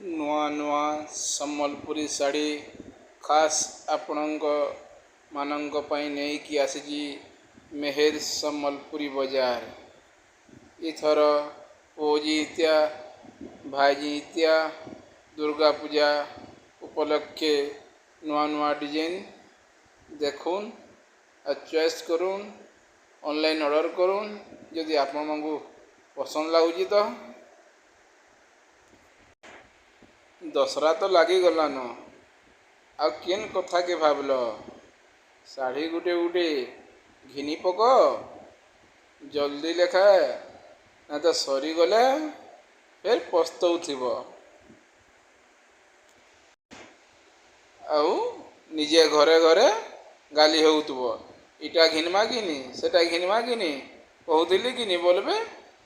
ନୂଆ ନୂଆ ସମ୍ବଲପୁରୀ ଶାଢ଼ୀ ଖାସ୍ ଆପଣମାନଙ୍କ ପାଇଁ ନେଇକି ଆସିଛି ମେହେର ସମ୍ବଲପୁରୀ ବଜାର। ଏଥର ପୋଜିତ୍ୟା ଭାଇଜିତ୍ୟା ଦୁର୍ଗା ପୂଜା ଉପଲକ୍ଷେ ନୂଆ ନୂଆ ଡିଜାଇନ୍ ଦେଖୁନ୍ ଆଉ ଚଏସ୍ କରୁନ୍, ଅନଲାଇନ୍ ଅର୍ଡ଼ର କରୁନ୍ ଯଦି ଆପଣମାନଙ୍କୁ ପସନ୍ଦ ଲାଗୁଛି ତ। ଦଶହରା ତ ଲାଗିଗଲାନ, ଆଉ କେନ୍ କଥା କେ ଭାବିଲ? ଶାଢ଼ୀ ଗୁଟେ ଗୁଟେ ଘିନି ପକ ଜଲ୍ଦି ଲେଖା, ନା ତ ସରିଗଲେ ଫେର୍ ପସ୍ତଉଥିବ। ଆଉ ନିଜେ ଘରେ ଘରେ ଗାଲି ହେଉଥିବ, ଇଟା ଘିନ୍ମା କିନି ସେଟା ଘିନ୍ମା କିନି କହୁଥିଲି କିନି ବୋଲବେ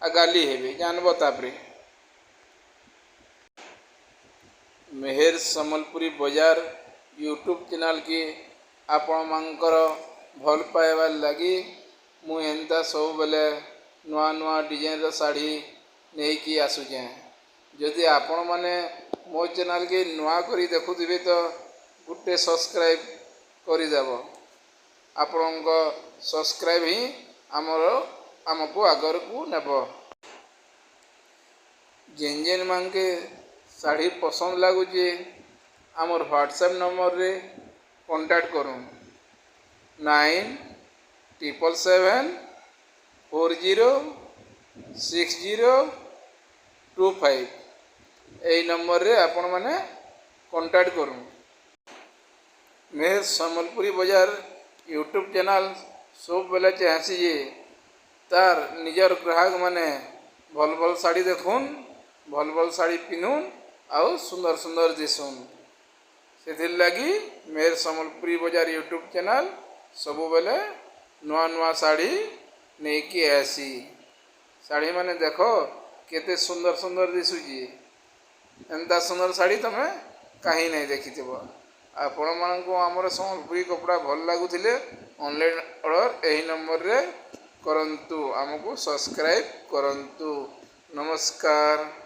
ଆଉ ଗାଲି ହେବେ ଜାନ୍ବ। ତାପରେ ମେହେର ସମ୍ବଲପୁରୀ ବଜାର ୟୁଟ୍ୟୁବ୍ ଚ୍ୟାନେଲ୍କେ ଆପଣମାନଙ୍କର ଭଲ ପାଇବାର୍ ଲାଗି ମୁଁ ଏନ୍ତା ସବୁବେଲେ ନୂଆ ନୂଆ ଡିଜାଇନ୍ର ଶାଢ଼ୀ ନେଇକି ଆସୁଛେଁ। ଯଦି ଆପଣମାନେ ମୋ ଚ୍ୟାନେଲ୍କେ ନୂଆ କରି ଦେଖୁଥିବେ ତ ଗୋଟେ ସବସ୍କ୍ରାଇବ୍ କରିଦେବ। ଆପଣଙ୍କ ସବସ୍କ୍ରାଇବ୍ ହିଁ ଆମକୁ ଆଗରକୁ ନେବ। ଯେନ୍ ଯେନ୍ ମାନ୍କେ ଶାଢ଼ୀ ପସନ୍ଦ ଲାଗୁଛେ ଆମର ହ୍ୱାଟ୍ସଆପ୍ ନମ୍ବରରେ କଣ୍ଟାକ୍ଟ କରୁନ୍ 9777406025। এই ନମ୍ବରରେ ଆପଣମାନେ କଣ୍ଟାକ୍ଟ କରୁନ୍। ମେହେର ସମ୍ବଲପୁରୀ ବଜାର ୟୁଟ୍ୟୁବ୍ ଚ୍ୟାନେଲ୍ ସବୁବେଲେ ଚାହେଁସି ଯେ ତାର୍ ନିଜର ଗ୍ରାହକମାନେ ଭଲ ଭଲ ଶାଢ଼ୀ ଦେଖୁନ୍, ଭଲ ଭଲ ଶାଢ଼ୀ ପିନ୍ଧୁନ୍ ଆଉ ସୁନ୍ଦର ସୁନ୍ଦର ଦିଶୁନ୍। ସେଥିର୍ଲାଗି ମେହେର ସମ୍ବଲପୁରୀ ବଜାର ୟୁଟ୍ୟୁବ୍ ଚ୍ୟାନେଲ୍ ସବୁବେଲେ ନୂଆ ନୂଆ ଶାଢ଼ୀ ନେଇକି ଆସି। ଶାଢ଼ୀମାନେ ଦେଖ କେତେ ସୁନ୍ଦର ସୁନ୍ଦର ଦିଶୁଛି। ଏନ୍ତା ସୁନ୍ଦର ଶାଢ଼ୀ ତମେ କାହିଁ ନାଇଁ ଦେଖିଥିବ। ଆପଣମାନଙ୍କୁ ଆମର ସମ୍ବଲପୁରୀ କପଡ଼ା ଭଲ ଲାଗୁଥିଲେ ଅନଲାଇନ୍ ଅର୍ଡ଼ର ଏହି ନମ୍ବରରେ କରନ୍ତୁ, ଆମକୁ ସବସ୍କ୍ରାଇବ୍ କରନ୍ତୁ। ନମସ୍କାର।